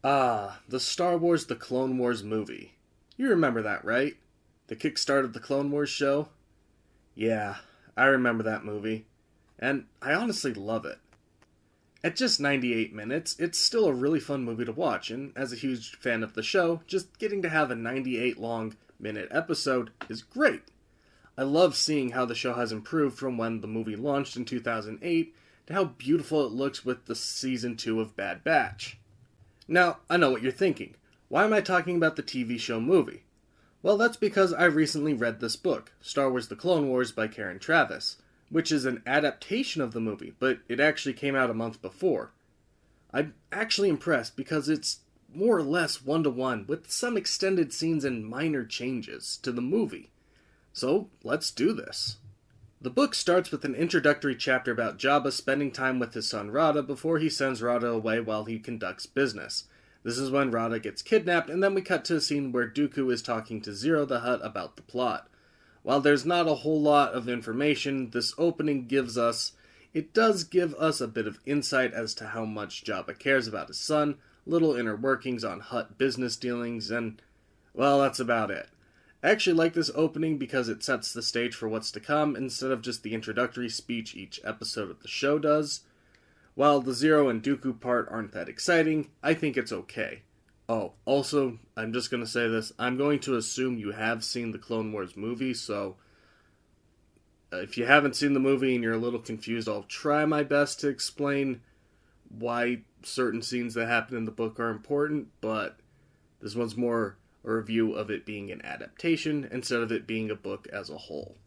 Ah, the Star Wars The Clone Wars movie. You remember that, right? The kickstart of the Clone Wars show? Yeah, I remember that movie. And I honestly love it. At just 98 minutes, it's still a really fun movie to watch, and as a huge fan of the show, just getting to have a 98 long minute episode is great. I love seeing how the show has improved from when the movie launched in 2008 to how beautiful it looks with the season 2 of Bad Batch. Now, I know what you're thinking. Why am I talking about the TV show movie? Well, that's because I recently read this book, Star Wars The Clone Wars by Karen Travis, which is an adaptation of the movie, but it actually came out a month before. I'm actually impressed because it's more or less one-to-one, with some extended scenes and minor changes to the movie. So, let's do this. The book starts with an introductory chapter about Jabba spending time with his son Rada before he sends Rada away while he conducts business. This is when Rada gets kidnapped, and then we cut to a scene where Dooku is talking to Zero the Hutt about the plot. While there's not a whole lot of information this opening gives us, it does give us a bit of insight as to how much Jabba cares about his son, little inner workings on Hutt business dealings, and, well, that's about it. I actually like this opening because it sets the stage for what's to come instead of just the introductory speech each episode of the show does. While the Zero and Dooku part aren't that exciting, I think it's okay. Oh, also, I'm just going to say this, I'm going to assume you have seen the Clone Wars movie, so if you haven't seen the movie and you're a little confused, I'll try my best to explain why certain scenes that happen in the book are important, but this one's more a review of it being an adaptation instead of it being a book as a whole.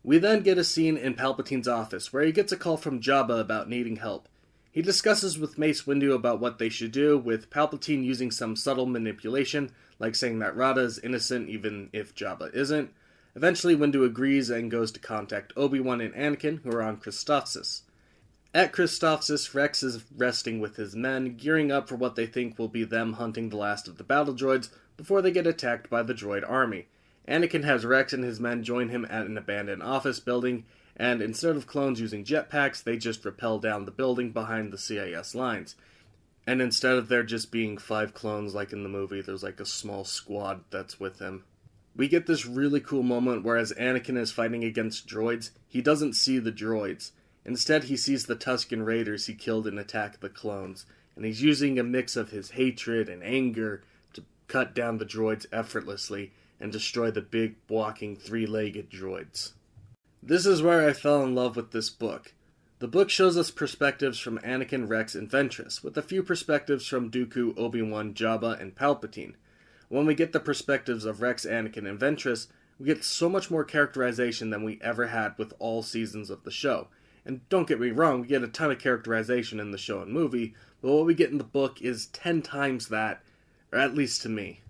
We then get a scene in Palpatine's office where he gets a call from Jabba about needing help. He discusses with Mace Windu about what they should do, with Palpatine using some subtle manipulation, like saying that Rada is innocent even if Jabba isn't. Eventually Windu agrees and goes to contact Obi-Wan and Anakin, who are on Christophsis. At Christophsis, Rex is resting with his men, gearing up for what they think will be them hunting the last of the battle droids before they get attacked by the droid army. Anakin has Rex and his men join him at an abandoned office building, and instead of clones using jetpacks, they just rappel down the building behind the CIS lines. And instead of there just being 5 clones like in the movie, there's like a small squad that's with him. We get this really cool moment where as Anakin is fighting against droids, he doesn't see the droids. Instead, he sees the Tusken Raiders he killed in Attack of the Clones, and he's using a mix of his hatred and anger to cut down the droids effortlessly and destroy the big, walking, 3-legged droids. This is where I fell in love with this book. The book shows us perspectives from Anakin, Rex, and Ventress, with a few perspectives from Dooku, Obi-Wan, Jabba, and Palpatine. When we get the perspectives of Rex, Anakin, and Ventress, we get so much more characterization than we ever had with all seasons of the show. And don't get me wrong, we get a ton of characterization in the show and movie, but what we get in the book is 10 times that, or at least to me.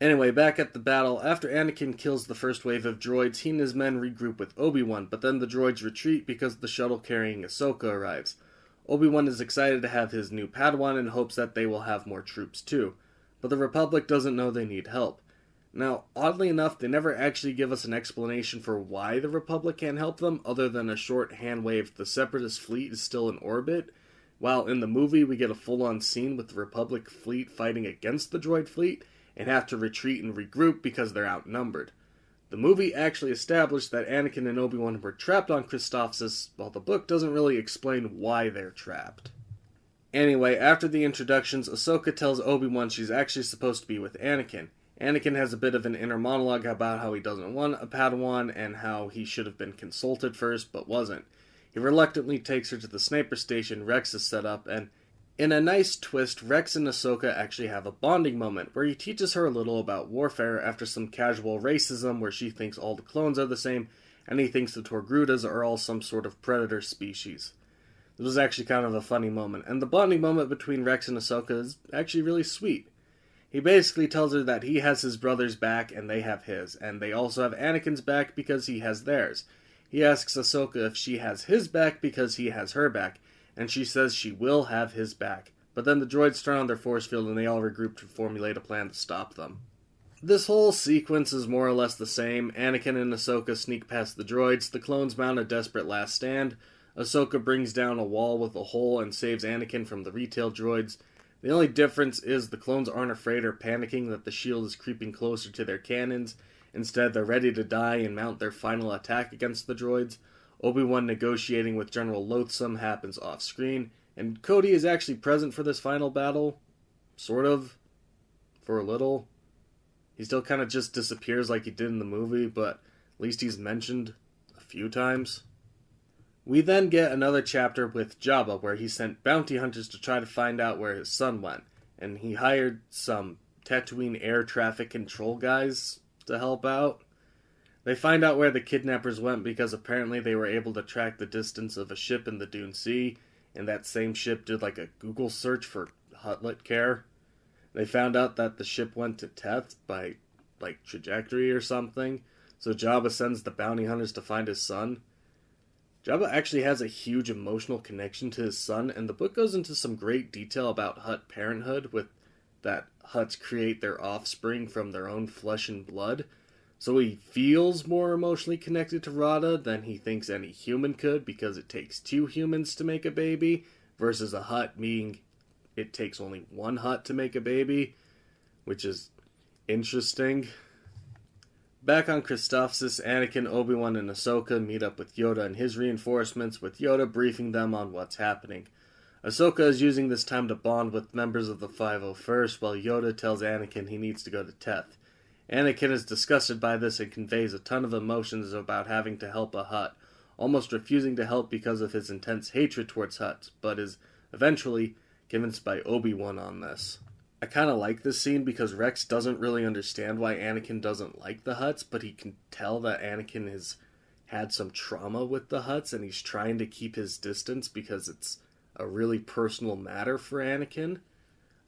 Anyway, back at the battle, after Anakin kills the first wave of droids, he and his men regroup with Obi-Wan, but then the droids retreat because the shuttle carrying Ahsoka arrives. Obi-Wan is excited to have his new Padawan and hopes that they will have more troops too, but the Republic doesn't know they need help. Now, oddly enough, they never actually give us an explanation for why the Republic can't help them, other than a short hand wave the Separatist fleet is still in orbit, while in the movie we get a full-on scene with the Republic fleet fighting against the droid fleet, and have to retreat and regroup because they're outnumbered. The movie actually established that Anakin and Obi-Wan were trapped on Christophsis, while the book doesn't really explain why they're trapped. Anyway, after the introductions, Ahsoka tells Obi-Wan she's actually supposed to be with Anakin. Anakin has a bit of an inner monologue about how he doesn't want a Padawan and how he should have been consulted first but wasn't. He reluctantly takes her to the sniper station Rex has set up, and in a nice twist, Rex and Ahsoka actually have a bonding moment where he teaches her a little about warfare after some casual racism where she thinks all the clones are the same and he thinks the Torgrudas are all some sort of predator species. This was actually kind of a funny moment, and the bonding moment between Rex and Ahsoka is actually really sweet. He basically tells her that he has his brother's back and they have his, and they also have Anakin's back because he has theirs. He asks Ahsoka if she has his back because he has her back, and she says she will have his back. But then the droids turn on their force field and they all regroup to formulate a plan to stop them. This whole sequence is more or less the same. Anakin and Ahsoka sneak past the droids, the clones mount a desperate last stand, Ahsoka brings down a wall with a hole and saves Anakin from the retail droids. The only difference is the clones aren't afraid or panicking that the shield is creeping closer to their cannons. Instead, they're ready to die and mount their final attack against the droids. Obi-Wan negotiating with General Loathsome happens off-screen, and Cody is actually present for this final battle. Sort of. For a little. He still kind of just disappears like he did in the movie, but at least he's mentioned a few times. We then get another chapter with Jabba where he sent bounty hunters to try to find out where his son went, and he hired some Tatooine air traffic control guys to help out. They find out where the kidnappers went because apparently they were able to track the distance of a ship in the Dune Sea, and that same ship did like a Google search for Hutlet Care. They found out that the ship went to Teth by like trajectory or something, so Jabba sends the bounty hunters to find his son. Jabba actually has a huge emotional connection to his son, and the book goes into some great detail about Hutt parenthood, with that Hutts create their offspring from their own flesh and blood. So he feels more emotionally connected to Rada than he thinks any human could, because it takes 2 humans to make a baby, versus a Hutt being it takes only 1 Hutt to make a baby, which is interesting. Back on Christophsis, Anakin, Obi-Wan, and Ahsoka meet up with Yoda and his reinforcements, with Yoda briefing them on what's happening. Ahsoka is using this time to bond with members of the 501st, while Yoda tells Anakin he needs to go to Teth. Anakin is disgusted by this and conveys a ton of emotions about having to help a Hutt, almost refusing to help because of his intense hatred towards Hutts, but is eventually convinced by Obi-Wan on this. I kind of like this scene because Rex doesn't really understand why Anakin doesn't like the Hutts, but he can tell that Anakin has had some trauma with the Hutts, and he's trying to keep his distance because it's a really personal matter for Anakin.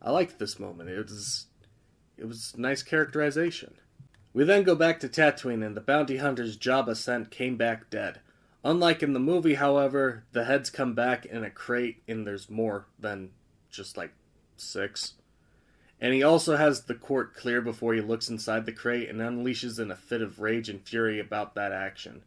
I liked this moment. It was nice characterization. We then go back to Tatooine, and the bounty hunters Jabba sent came back dead. Unlike in the movie, however, the heads come back in a crate, and there's more than just like 6. And he also has the court clear before he looks inside the crate and unleashes in a fit of rage and fury about that action.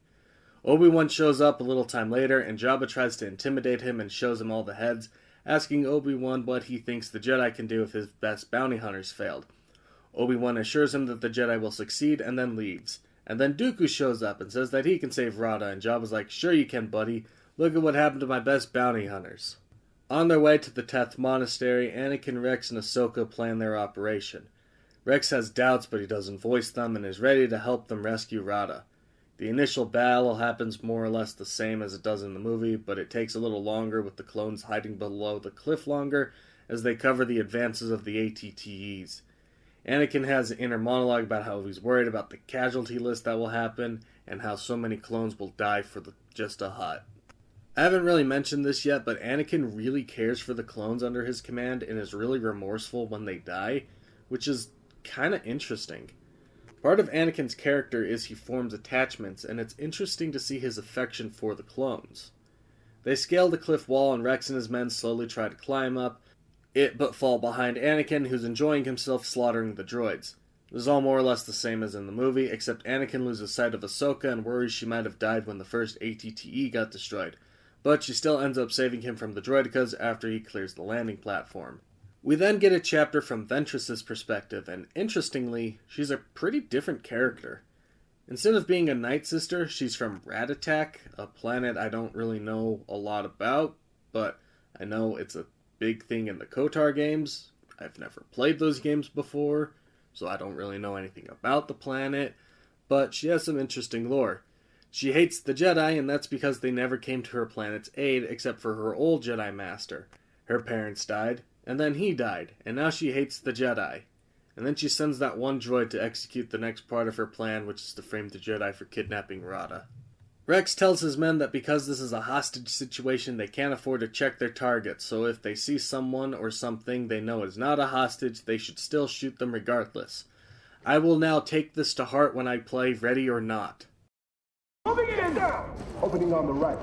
Obi-Wan shows up a little time later, and Jabba tries to intimidate him and shows him all the heads, asking Obi-Wan what he thinks the Jedi can do if his best bounty hunters failed. Obi-Wan assures him that the Jedi will succeed and then leaves. And then Dooku shows up and says that he can save Rada, and Jabba's like, "Sure you can, buddy. Look at what happened to my best bounty hunters." On their way to the Teth Monastery, Anakin, Rex, and Ahsoka plan their operation. Rex has doubts, but he doesn't voice them and is ready to help them rescue Rada. The initial battle happens more or less the same as it does in the movie, but it takes a little longer with the clones hiding below the cliff longer as they cover the advances of the ATTEs. Anakin has an inner monologue about how he's worried about the casualty list that will happen and how so many clones will die for just a Hutt. I haven't really mentioned this yet, but Anakin really cares for the clones under his command and is really remorseful when they die, which is kind of interesting. Part of Anakin's character is he forms attachments, and it's interesting to see his affection for the clones. They scale the cliff wall, and Rex and his men slowly try to climb up, but fall behind Anakin, who's enjoying himself slaughtering the droids. This is all more or less the same as in the movie, except Anakin loses sight of Ahsoka and worries she might have died when the first ATTE got destroyed. But she still ends up saving him from the droidicas after he clears the landing platform. We then get a chapter from Ventress's perspective, and interestingly, she's a pretty different character. Instead of being a Night Sister, she's from Ratatak, a planet I don't really know a lot about, but I know it's a big thing in the KOTOR games. I've never played those games before, so I don't really know anything about the planet, but she has some interesting lore. She hates the Jedi, and that's because they never came to her planet's aid except for her old Jedi Master. Her parents died, and then he died, and now she hates the Jedi. And then she sends that one droid to execute the next part of her plan, which is to frame the Jedi for kidnapping Rada. Rex tells his men that because this is a hostage situation, they can't afford to check their targets, so if they see someone or something they know is not a hostage, they should still shoot them regardless. I will now take this to heart when I play Ready or Not. Moving in! Opening on the right.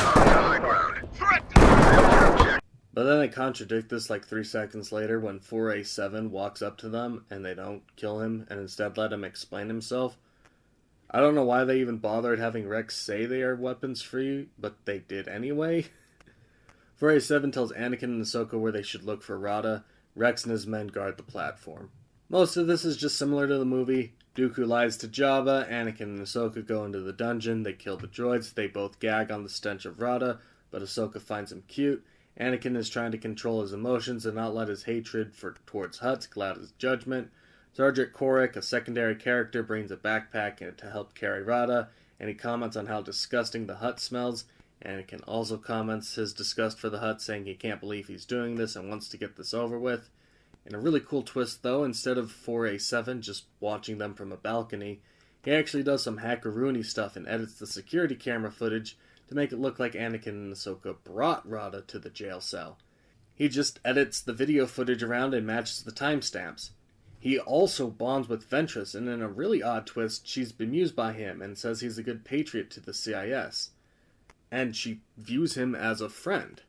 High ground. Threat! But then they contradict this like 3 seconds later when 4A7 walks up to them and they don't kill him and instead let him explain himself. I don't know why they even bothered having Rex say they are weapons free, but they did anyway. 4A7 tells Anakin and Ahsoka where they should look for Rada. Rex and his men guard the platform. Most of this is just similar to the movie. Dooku lies to Jabba, Anakin and Ahsoka go into the dungeon, they kill the droids, they both gag on the stench of Rada, but Ahsoka finds him cute. Anakin is trying to control his emotions and not let his hatred towards Hutts cloud his judgment. Sergeant Korik, a secondary character, brings a backpack to help carry Rada, and he comments on how disgusting the Hutt smells. Anakin also comments his disgust for the Hutt, saying he can't believe he's doing this and wants to get this over with. In a really cool twist, though, instead of 4A7 just watching them from a balcony, he actually does some hackeroony stuff and edits the security camera footage to make it look like Anakin and Ahsoka brought Rada to the jail cell. He just edits the video footage around and matches the timestamps. He also bonds with Ventress, and in a really odd twist, she's bemused by him and says he's a good patriot to the CIS. And she views him as a friend.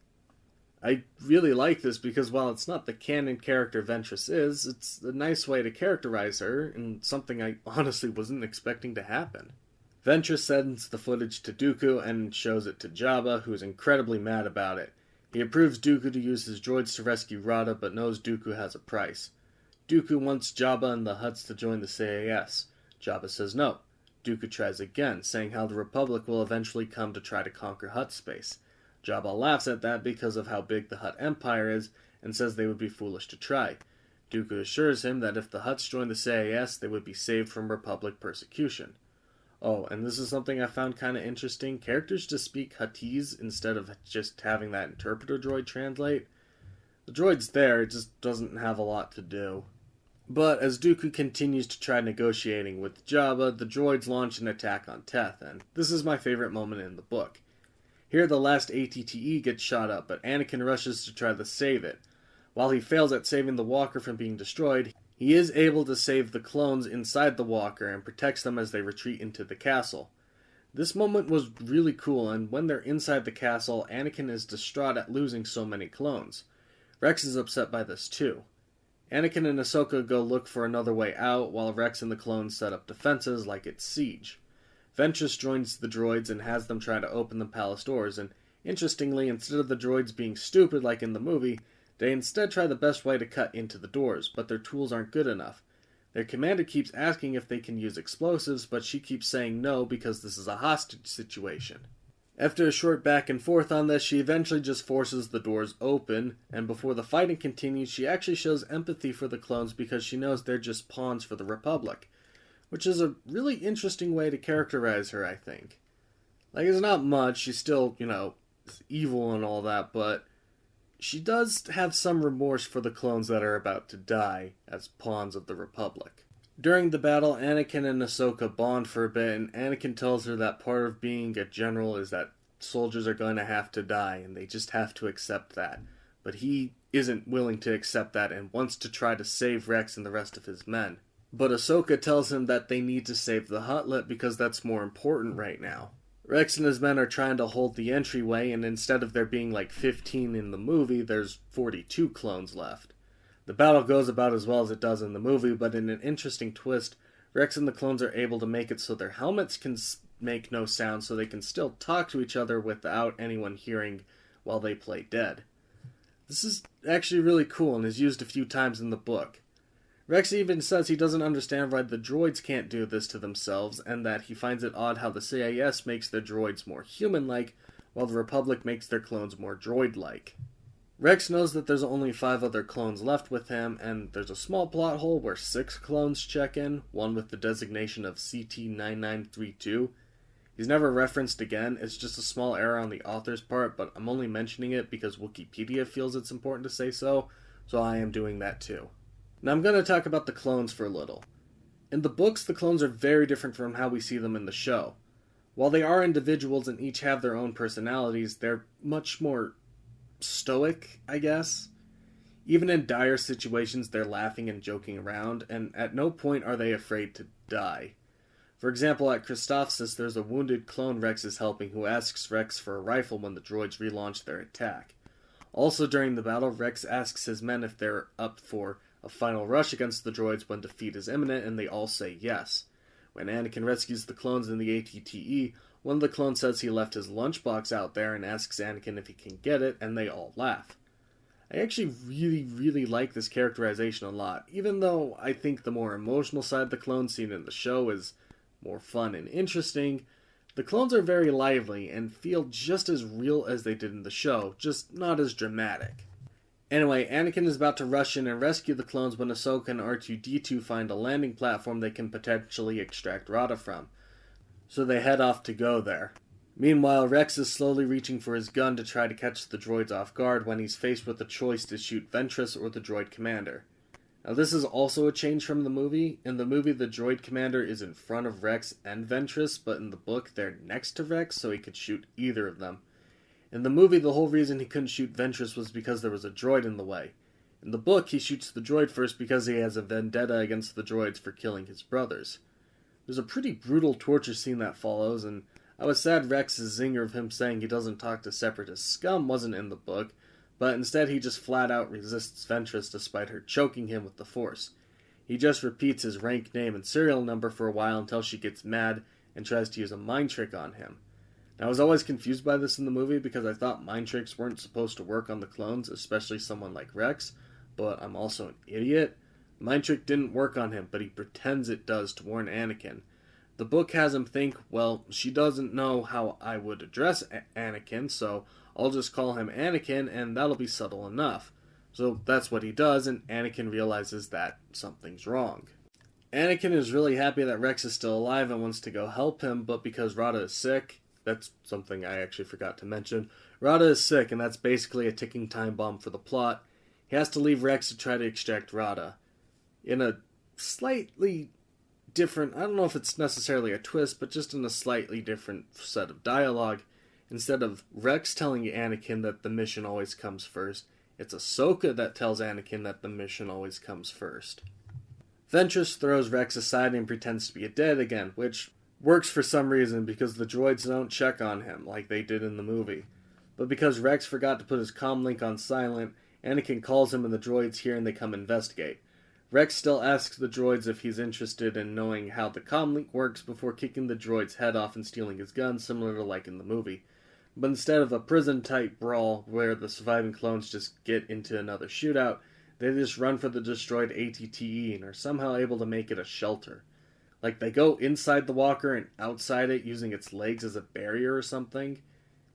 I really like this because while it's not the canon character Ventress is, it's a nice way to characterize her, and something I honestly wasn't expecting to happen. Ventress sends the footage to Dooku and shows it to Jabba, who's incredibly mad about it. He approves Dooku to use his droids to rescue Rada, but knows Dooku has a price. Dooku wants Jabba and the Hutts to join the CIS. Jabba says no. Dooku tries again, saying how the Republic will eventually come to try to conquer Hutt space. Jabba laughs at that because of how big the Hutt Empire is, and says they would be foolish to try. Dooku assures him that if the Hutts joined the CIS, they would be saved from Republic persecution. Oh, and this is something I found kind of interesting. Characters just speak Huttese instead of just having that interpreter droid translate. The droid's there, it just doesn't have a lot to do. But as Dooku continues to try negotiating with Jabba, the droids launch an attack on Teth, and this is my favorite moment in the book. Here the last ATTE gets shot up, but Anakin rushes to try to save it. While he fails at saving the walker from being destroyed, he is able to save the clones inside the walker and protects them as they retreat into the castle. This moment was really cool, and when they're inside the castle, Anakin is distraught at losing so many clones. Rex is upset by this too. Anakin and Ahsoka go look for another way out, while Rex and the clones set up defenses like it's siege. Ventress joins the droids and has them try to open the palace doors, and interestingly, instead of the droids being stupid like in the movie, they instead try the best way to cut into the doors, but their tools aren't good enough. Their commander keeps asking if they can use explosives, but she keeps saying no because this is a hostage situation. After a short back and forth on this, she eventually just forces the doors open, and before the fighting continues, she actually shows empathy for the clones because she knows they're just pawns for the Republic. Which is a really interesting way to characterize her, I think. Like, it's not much, she's still, is evil and all that, but she does have some remorse for the clones that are about to die as pawns of the Republic. During the battle, Anakin and Ahsoka bond for a bit, and Anakin tells her that part of being a general is that soldiers are going to have to die, and they just have to accept that. But he isn't willing to accept that and wants to try to save Rex and the rest of his men. But Ahsoka tells him that they need to save the Huttlet because that's more important right now. Rex and his men are trying to hold the entryway, and instead of there being like 15 in the movie, there's 42 clones left. The battle goes about as well as it does in the movie, but in an interesting twist, Rex and the clones are able to make it so their helmets can make no sound so they can still talk to each other without anyone hearing while they play dead. This is actually really cool and is used a few times in the book. Rex even says he doesn't understand why the droids can't do this to themselves, and that he finds it odd how the CIS makes their droids more human-like, while the Republic makes their clones more droid-like. Rex knows that there's only 5 other clones left with him, and there's a small plot hole where 6 clones check in, one with the designation of CT-9932. He's never referenced again, it's just a small error on the author's part, but I'm only mentioning it because Wikipedia feels it's important to say so I am doing that too. Now I'm going to talk about the clones for a little. In the books, the clones are very different from how we see them in the show. While they are individuals and each have their own personalities, they're much more stoic, I guess. Even in dire situations, they're laughing and joking around, and at no point are they afraid to die. For example, at Christophsis, there's a wounded clone Rex is helping who asks Rex for a rifle when the droids relaunch their attack. Also during the battle, Rex asks his men if they're up for a final rush against the droids when defeat is imminent, and they all say yes. When Anakin rescues the clones in the ATTE, one of the clones says he left his lunchbox out there and asks Anakin if he can get it, and they all laugh. I actually really like this characterization a lot, even though I think the more emotional side of the clones seen in the show is more fun and interesting. The clones are very lively and feel just as real as they did in the show, just not as dramatic. Anyway, Anakin is about to rush in and rescue the clones when Ahsoka and R2-D2 find a landing platform they can potentially extract Rada from, so they head off to go there. Meanwhile, Rex is slowly reaching for his gun to try to catch the droids off guard when he's faced with the choice to shoot Ventress or the droid commander. Now this is also a change from the movie. In the movie, the droid commander is in front of Rex and Ventress, but in the book they're next to Rex, so he could shoot either of them. In the movie, the whole reason he couldn't shoot Ventress was because there was a droid in the way. In the book, he shoots the droid first because he has a vendetta against the droids for killing his brothers. There's a pretty brutal torture scene that follows, and I was sad Rex's zinger of him saying he doesn't talk to separatist scum wasn't in the book, but instead he just flat out resists Ventress despite her choking him with the Force. He just repeats his rank name and serial number for a while until she gets mad and tries to use a mind trick on him. Now, I was always confused by this in the movie because I thought mind tricks weren't supposed to work on the clones, especially someone like Rex, but I'm also an idiot. The mind trick didn't work on him, but he pretends it does to warn Anakin. The book has him think, well, she doesn't know how I would address Anakin, so I'll just call him Anakin and that'll be subtle enough. So that's what he does, and Anakin realizes that something's wrong. Anakin is really happy that Rex is still alive and wants to go help him, but because Rada is sick, that's something I actually forgot to mention. Rada is sick, and that's basically a ticking time bomb for the plot. He has to leave Rex to try to extract Rada. In a slightly different, I don't know if it's necessarily a twist, but just in a slightly different set of dialogue, instead of Rex telling Anakin that the mission always comes first, it's Ahsoka that tells Anakin that the mission always comes first. Ventress throws Rex aside and pretends to be dead again, which works for some reason because the droids don't check on him like they did in the movie. But because Rex forgot to put his comlink on silent, Anakin calls him and the droids hear and they come investigate. Rex still asks the droids if he's interested in knowing how the comlink works before kicking the droid's head off and stealing his gun, similar to like in the movie. But instead of a prison-type brawl where the surviving clones just get into another shootout, they just run for the destroyed ATTE and are somehow able to make it a shelter. Like, they go inside the walker and outside it using its legs as a barrier or something.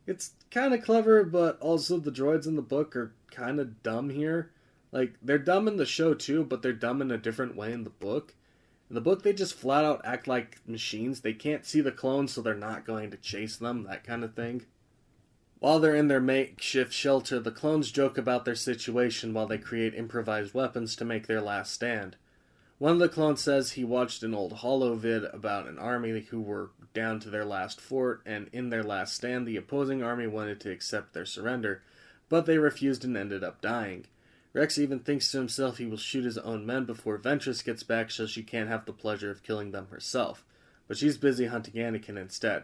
It's kind of clever, but also the droids in the book are kind of dumb here. Like, they're dumb in the show too, but they're dumb in a different way in the book. In the book, they just flat out act like machines. They can't see the clones, so they're not going to chase them, that kind of thing. While they're in their makeshift shelter, the clones joke about their situation while they create improvised weapons to make their last stand. One of the clones says he watched an old holo-vid about an army who were down to their last fort, and in their last stand, the opposing army wanted to accept their surrender, but they refused and ended up dying. Rex even thinks to himself he will shoot his own men before Ventress gets back so she can't have the pleasure of killing them herself, but she's busy hunting Anakin instead.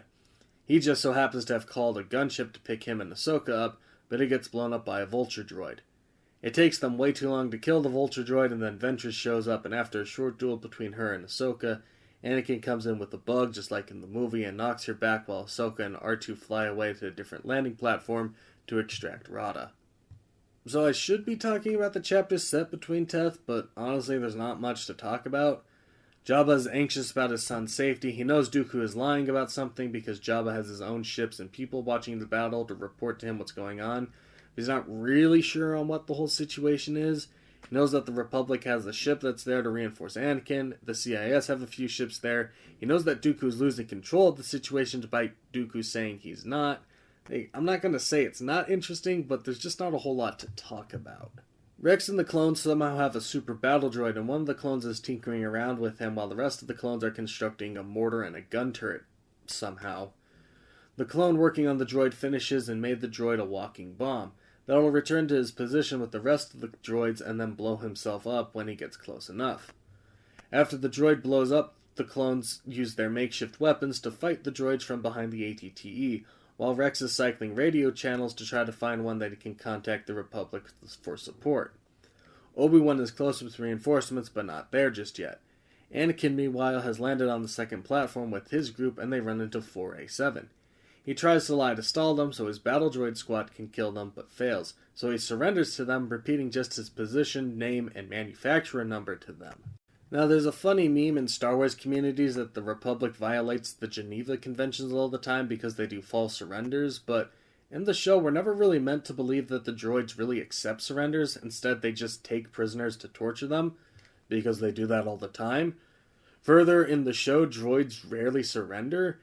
He just so happens to have called a gunship to pick him and Ahsoka up, but it gets blown up by a vulture droid. It takes them way too long to kill the vulture droid, and then Ventress shows up, and after a short duel between her and Ahsoka, Anakin comes in with a bug, just like in the movie, and knocks her back while Ahsoka and R2 fly away to a different landing platform to extract Rada. So I should be talking about the chapters set between Teth, but honestly there's not much to talk about. Jabba is anxious about his son's safety. He knows Dooku is lying about something because Jabba has his own ships and people watching the battle to report to him what's going on. He's not really sure on what the whole situation is. He knows that the Republic has a ship that's there to reinforce Anakin. The CIS have a few ships there. He knows that Dooku is losing control of the situation despite Dooku saying he's not. I'm not going to say it's not interesting, but there's just not a whole lot to talk about. Rex and the clones somehow have a super battle droid, and one of the clones is tinkering around with him while the rest of the clones are constructing a mortar and a gun turret somehow. The clone working on the droid finishes and made the droid a walking bomb. That'll return to his position with the rest of the droids and then blow himself up when he gets close enough. After the droid blows up, the clones use their makeshift weapons to fight the droids from behind the ATTE, while Rex is cycling radio channels to try to find one that he can contact the Republic for support. Obi-Wan is close with reinforcements, but not there just yet. Anakin, meanwhile, has landed on the second platform with his group, and they run into 4A7. He tries to lie to stall them so his battle droid squad can kill them, but fails, so he surrenders to them, repeating just his position, name, and manufacturer number to them. Now, there's a funny meme in Star Wars communities that the Republic violates the Geneva Conventions all the time because they do false surrenders, but in the show, we're never really meant to believe that the droids really accept surrenders. Instead, they just take prisoners to torture them, because they do that all the time. Further, in the show, droids rarely surrender.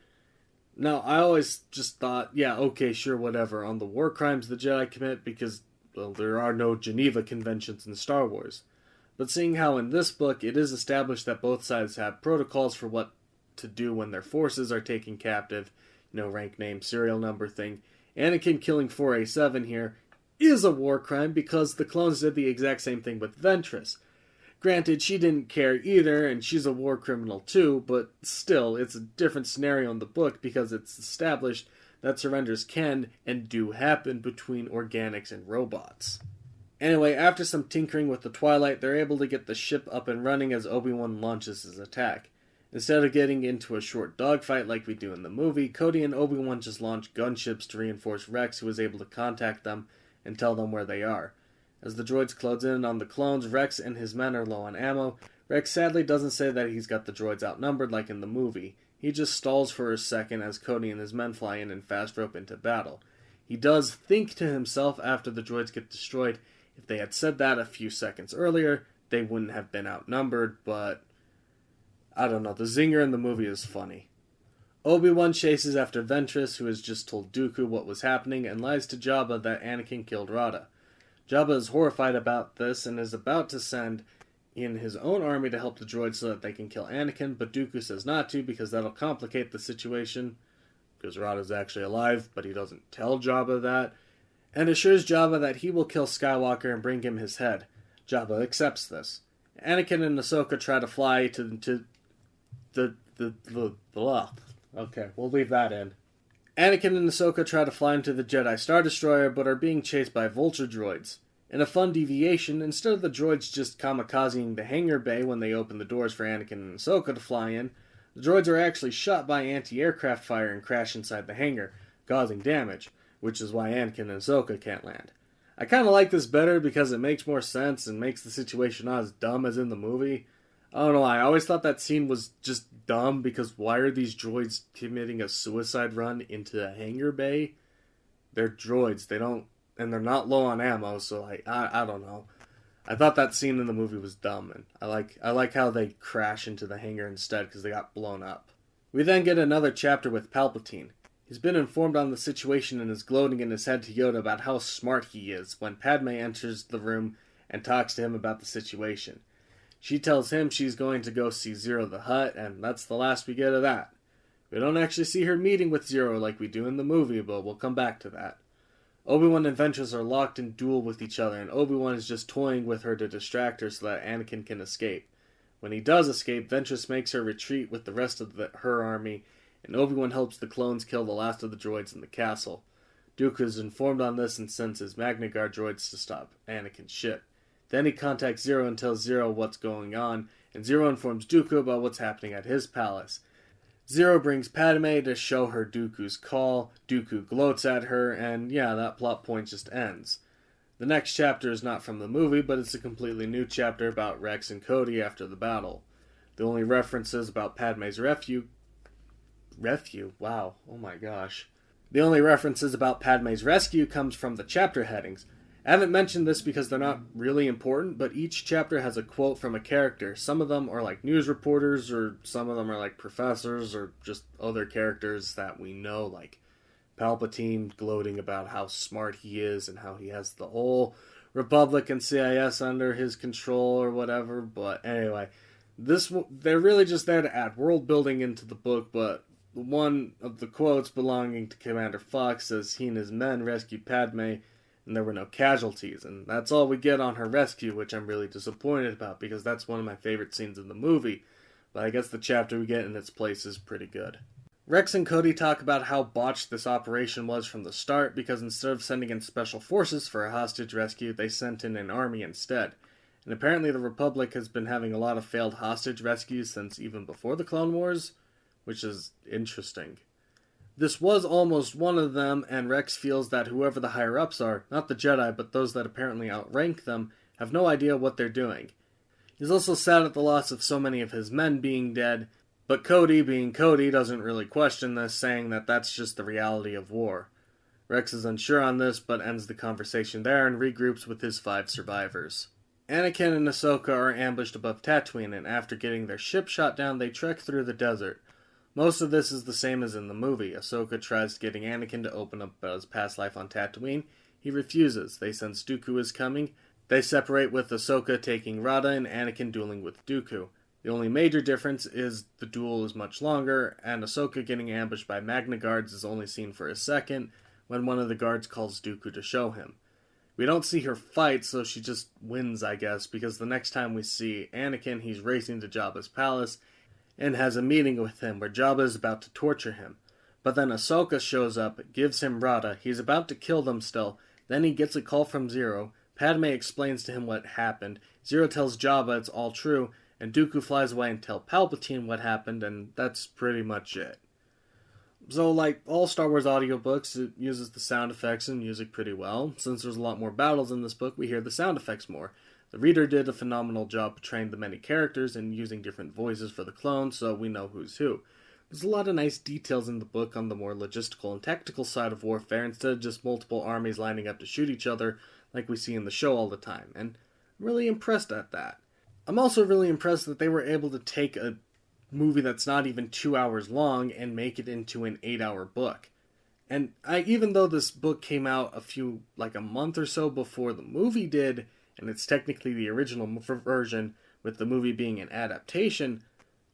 Now, I always just thought, yeah, okay, sure, whatever, on the war crimes the Jedi commit, because, well, there are no Geneva Conventions in Star Wars. But seeing how in this book, it is established that both sides have protocols for what to do when their forces are taken captive, rank, name, serial number thing, Anakin killing 4A7 here is a war crime because the clones did the exact same thing with Ventress. Granted, she didn't care either, and she's a war criminal too, but still, it's a different scenario in the book because it's established that surrenders can and do happen between organics and robots. Anyway, after some tinkering with the Twilight, they're able to get the ship up and running as Obi-Wan launches his attack. Instead of getting into a short dogfight like we do in the movie, Cody and Obi-Wan just launch gunships to reinforce Rex, who is able to contact them and tell them where they are. As the droids close in on the clones, Rex and his men are low on ammo. Rex sadly doesn't say that he's got the droids outnumbered like in the movie. He just stalls for a second as Cody and his men fly in and fast rope into battle. He does think to himself after the droids get destroyed, if they had said that a few seconds earlier, they wouldn't have been outnumbered, but I don't know, the zinger in the movie is funny. Obi-Wan chases after Ventress, who has just told Dooku what was happening, and lies to Jabba that Anakin killed Rada. Jabba is horrified about this and is about to send in his own army to help the droids so that they can kill Anakin, but Dooku says not to because that'll complicate the situation, because Rada's actually alive, but he doesn't tell Jabba that, and assures Jabba that he will kill Skywalker and bring him his head. Jabba accepts this. Anakin and Ahsoka try to fly to the okay, we'll leave that in. Anakin and Ahsoka try to fly into the Jedi Star Destroyer, but are being chased by vulture droids. In a fun deviation, instead of the droids just kamikazing the hangar bay when they open the doors for Anakin and Ahsoka to fly in, the droids are actually shot by anti-aircraft fire and crash inside the hangar, causing damage, which is why Anakin and Ahsoka can't land. I kind of like this better because it makes more sense and makes the situation not as dumb as in the movie. I don't know, I always thought that scene was just dumb because why are these droids committing a suicide run into a hangar bay? They're droids, and they're not low on ammo, so I don't know. I thought that scene in the movie was dumb, and I like how they crash into the hangar instead because they got blown up. We then get another chapter with Palpatine. He's been informed on the situation and is gloating in his head to Yoda about how smart he is when Padme enters the room and talks to him about the situation. She tells him she's going to go see Zero the Hutt, and that's the last we get of that. We don't actually see her meeting with Zero like we do in the movie, but we'll come back to that. Obi-Wan and Ventress are locked in duel with each other, and Obi-Wan is just toying with her to distract her so that Anakin can escape. When he does escape, Ventress makes her retreat with the rest of her army, and Obi-Wan helps the clones kill the last of the droids in the castle. Dooku is informed on this and sends his Magna Guard droids to stop Anakin's ship. Then he contacts Zero and tells Zero what's going on, and Zero informs Dooku about what's happening at his palace. Zero brings Padme to show her Dooku's call, Dooku gloats at her, and yeah, that plot point just ends. The next chapter is not from the movie, but it's a completely new chapter about Rex and Cody after the battle. The only references about Padme's rescue? Wow, oh my gosh. The only references about Padme's rescue comes from the chapter headings. I haven't mentioned this because they're not really important, but each chapter has a quote from a character. Some of them are like news reporters, or some of them are like professors, or just other characters that we know, like Palpatine gloating about how smart he is and how he has the whole Republic and CIS under his control or whatever. But anyway, they're really just there to add world building into the book, but one of the quotes belonging to Commander Fox says he and his men rescued Padme, and there were no casualties, and that's all we get on her rescue, which I'm really disappointed about, because that's one of my favorite scenes in the movie, but I guess the chapter we get in its place is pretty good. Rex and Cody talk about how botched this operation was from the start because instead of sending in special forces for a hostage rescue, they sent in an army instead. And apparently the Republic has been having a lot of failed hostage rescues since even before the Clone Wars, which is interesting. This was almost one of them, and Rex feels that whoever the higher-ups are, not the Jedi, but those that apparently outrank them, have no idea what they're doing. He's also sad at the loss of so many of his men being dead, but Cody, being Cody, doesn't really question this, saying that that's just the reality of war. Rex is unsure on this, but ends the conversation there and regroups with his 5 survivors. Anakin and Ahsoka are ambushed above Tatooine, and after getting their ship shot down, they trek through the desert. Most of this is the same as in the movie. Ahsoka tries getting Anakin to open up about his past life on Tatooine. He refuses. They sense Dooku is coming. They separate with Ahsoka taking Rada and Anakin dueling with Dooku. The only major difference is the duel is much longer, and Ahsoka getting ambushed by Magna Guards is only seen for a second when one of the guards calls Dooku to show him. We don't see her fight, so she just wins, I guess, because the next time we see Anakin, he's racing to Jabba's palace and has a meeting with him where Jabba is about to torture him. But then Ahsoka shows up, gives him Rada, he's about to kill them still, then he gets a call from Zero. Padme explains to him what happened, Zero tells Jabba it's all true, and Dooku flies away and tells Palpatine what happened, and that's pretty much it. So, like all Star Wars audiobooks, it uses the sound effects and music pretty well. Since there's a lot more battles in this book, we hear the sound effects more. The reader did a phenomenal job portraying the many characters and using different voices for the clones, so we know who's who. There's a lot of nice details in the book on the more logistical and tactical side of warfare, instead of just multiple armies lining up to shoot each other like we see in the show all the time, and I'm really impressed at that. I'm also really impressed that they were able to take a movie that's not even 2 hours long and make it into an 8-hour book. And even though this book came out a month or so before the movie did, and it's technically the original version with the movie being an adaptation,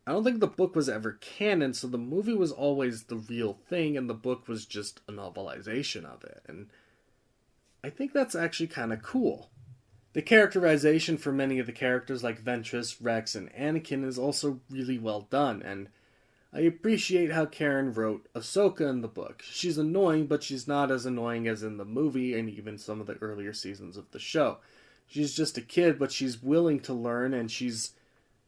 I don't think the book was ever canon, so the movie was always the real thing and the book was just a novelization of it. And I think that's actually kind of cool. The characterization for many of the characters like Ventress, Rex, and Anakin is also really well done, and I appreciate how Karen wrote Ahsoka in the book. She's annoying, but she's not as annoying as in the movie and even some of the earlier seasons of the show. She's just a kid, but she's willing to learn, and she's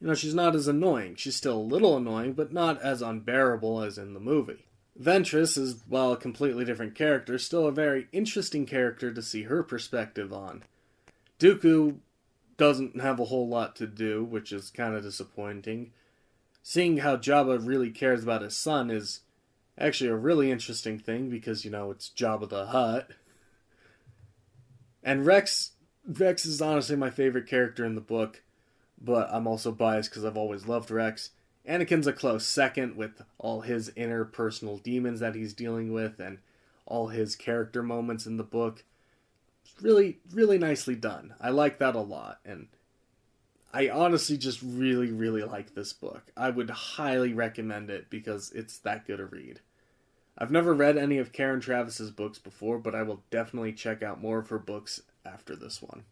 not as annoying. She's still a little annoying, but not as unbearable as in the movie. Ventress is, while a completely different character, still a very interesting character to see her perspective on. Dooku doesn't have a whole lot to do, which is kind of disappointing. Seeing how Jabba really cares about his son is actually a really interesting thing because, it's Jabba the Hutt. And Rex is honestly my favorite character in the book, but I'm also biased because I've always loved Rex. Anakin's a close second with all his interpersonal demons that he's dealing with and all his character moments in the book. Really, really nicely done. I like that a lot, and I honestly just really, really like this book. I would highly recommend it because it's that good a read. I've never read any of Karen Travis's books before, but I will definitely check out more of her books after this one.